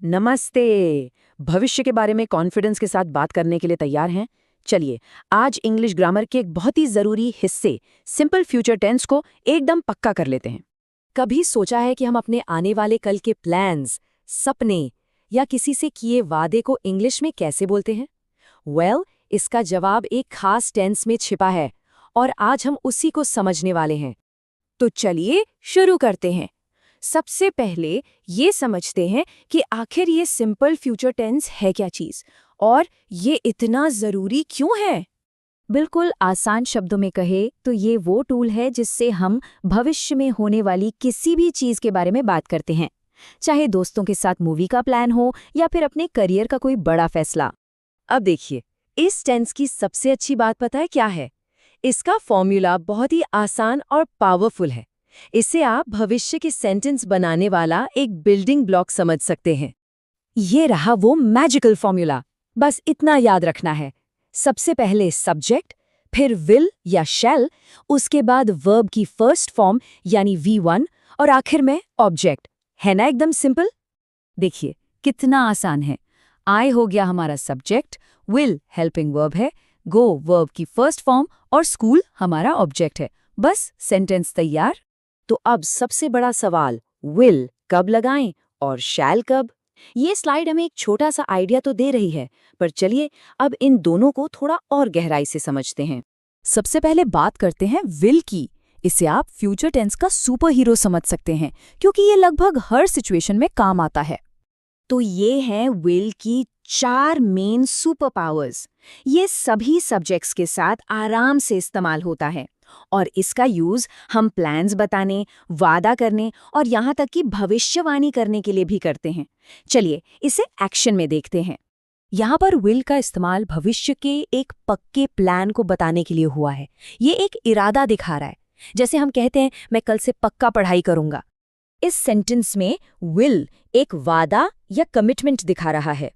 नमस्ते। भविष्य के बारे में कॉन्फिडेंस के साथ बात करने के लिए तैयार हैं? चलिए, आज इंग्लिश ग्रामर के एक बहुत ही ज़रूरी हिस्से सिंपल फ्यूचर टेंस को एकदम पक्का कर लेते हैं। कभी सोचा है कि हम अपने आने वाले कल के प्लान्स, सपने या किसी से किए वादे को इंग्लिश में कैसे बोलते हैं? इसका जवाब एक खास टेंस में छिपा है और आज हम उसी को समझने वाले हैं। तो चलिए शुरू करते हैं। सबसे पहले ये समझते हैं कि आखिर ये सिंपल फ्यूचर टेंस है क्या चीज़ और ये इतना ज़रूरी क्यों है। बिल्कुल आसान शब्दों में कहे तो ये वो टूल है जिससे हम भविष्य में होने वाली किसी भी चीज़ के बारे में बात करते हैं, चाहे दोस्तों के साथ मूवी का प्लान हो या फिर अपने करियर का कोई बड़ा फैसला। अब देखिए, इस टेंस की सबसे अच्छी बात पता है क्या है? इसका फॉर्मूला बहुत ही आसान और पावरफुल है। इसे आप भविष्य के सेंटेंस बनाने वाला एक बिल्डिंग ब्लॉक समझ सकते हैं। ये रहा वो मैजिकल फॉर्मूला। बस इतना याद रखना है, सबसे पहले सब्जेक्ट, फिर विल या शैल, उसके बाद वर्ब की फर्स्ट फॉर्म यानी V1 और आखिर में ऑब्जेक्ट। है ना एकदम सिंपल? देखिए कितना आसान है। आई हो गया हमारा सब्जेक्ट, विल हेल्पिंग वर्ब है, गो वर्ब की फर्स्ट फॉर्म और स्कूल हमारा ऑब्जेक्ट है। बस सेंटेंस तैयार। तो अब सबसे बड़ा सवाल, विल कब लगाएं और शैल कब? ये स्लाइड हमें एक छोटा सा आइडिया तो दे रही है, पर चलिए अब इन दोनों को थोड़ा और गहराई से समझते हैं। सबसे पहले बात करते हैं विल की। इसे आप फ्यूचर टेंस का सुपर हीरो समझ सकते हैं क्योंकि ये लगभग हर सिचुएशन में काम आता है। तो ये हैं विल की 4 मेन सुपर पावर्स। ये सभी सब्जेक्ट्स के साथ आराम से इस्तेमाल होता है और इसका यूज हम प्लान्स बताने, वादा करने और यहाँ तक कि भविष्यवाणी करने के लिए भी करते हैं। चलिए इसे एक्शन में देखते हैं। यहाँ पर विल का इस्तेमाल भविष्य के एक पक्के प्लान को बताने के लिए हुआ है। ये एक इरादा दिखा रहा है, जैसे हम कहते हैं मैं कल से पक्का पढ़ाई करूंगा। इस सेंटेंस में विल एक वादा या कमिटमेंट दिखा रहा है।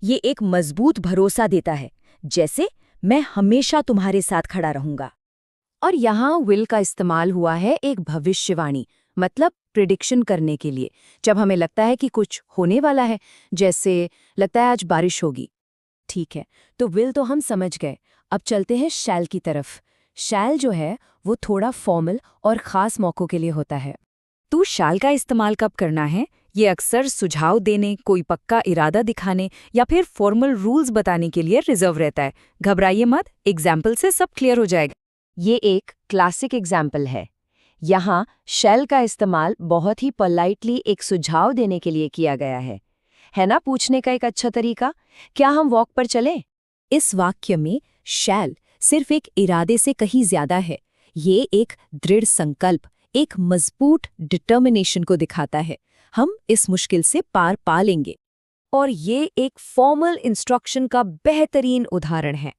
ये एक मजबूत भरोसा देता है, जैसे मैं हमेशा तुम्हारे साथ खड़ा रहूंगा। और यहाँ विल का इस्तेमाल हुआ है एक भविष्यवाणी, मतलब प्रिडिक्शन करने के लिए, जब हमें लगता है कि कुछ होने वाला है, जैसे लगता है आज बारिश होगी। ठीक है, तो विल तो हम समझ गए। अब चलते हैं शैल की तरफ। शैल जो है वो थोड़ा फॉर्मल और ख़ास मौक़ों के लिए होता है। तो शैल का इस्तेमाल कब करना है? ये अक्सर सुझाव देने, कोई पक्का इरादा दिखाने या फिर फॉर्मल रूल्स बताने के लिए रिजर्व रहता है। घबराइए मत, एग्जाम्पल से सब क्लियर हो जाएगा। ये एक क्लासिक एग्जाम्पल है। यहाँ शैल का इस्तेमाल बहुत ही पोलाइटली एक सुझाव देने के लिए किया गया है ना? पूछने का एक अच्छा तरीका, क्या हम वॉक पर चलें? इस वाक्य में शैल सिर्फ एक इरादे से कहीं ज्यादा है। ये एक दृढ़ संकल्प, एक मजबूत डिटर्मिनेशन को दिखाता है। हम इस मुश्किल से पार पा लेंगे। और ये एक फॉर्मल इंस्ट्रक्शन का बेहतरीन उदाहरण है,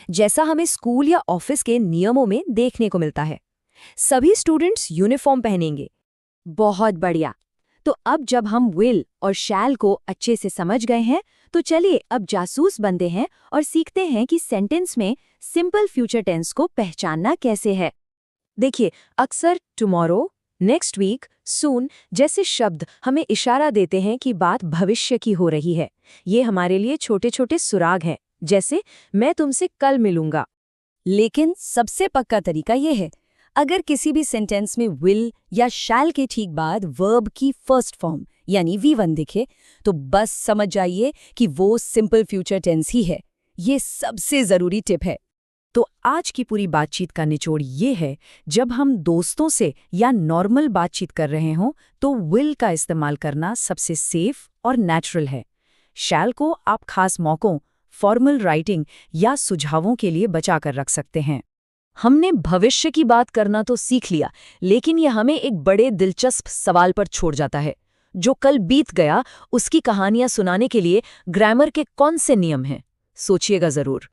जैसा हमें स्कूल या ऑफिस के नियमों में देखने को मिलता है। सभी स्टूडेंट्स यूनिफॉर्म पहनेंगे। बहुत बढ़िया। तो अब जब हम विल और शैल को अच्छे से समझ गए हैं, तो चलिए अब जासूस बनते हैं और सीखते हैं कि सेंटेंस में सिंपल फ्यूचर टेंस को पहचानना कैसे है। देखिए, अक्सर टुमारो, नेक्स्ट वीक, सून जैसे शब्द हमें इशारा देते हैं कि बात भविष्य की हो रही है। ये हमारे लिए छोटे छोटे सुराग हैं, जैसे मैं तुमसे कल मिलूंगा। लेकिन सबसे पक्का तरीका ये है, अगर किसी भी सेंटेंस में विल या शैल के ठीक बाद वर्ब की फर्स्ट फॉर्म यानी V1 दिखे, तो बस समझ जाइए कि वो सिंपल फ्यूचर टेंस ही है। ये सबसे ज़रूरी टिप है। तो आज की पूरी बातचीत का निचोड़ ये है, जब हम दोस्तों से या नॉर्मल बातचीत कर रहे हों तो विल का इस्तेमाल करना सबसे सेफ और नेचुरल है। शैल को आप खास मौक़ों, फॉर्मल राइटिंग या सुझावों के लिए बचा कर रख सकते हैं। हमने भविष्य की बात करना तो सीख लिया, लेकिन यह हमें एक बड़े दिलचस्प सवाल पर छोड़ जाता है। जो कल बीत गया उसकी कहानियां सुनाने के लिए ग्रामर के कौन से नियम हैं? सोचिएगा ज़रूर।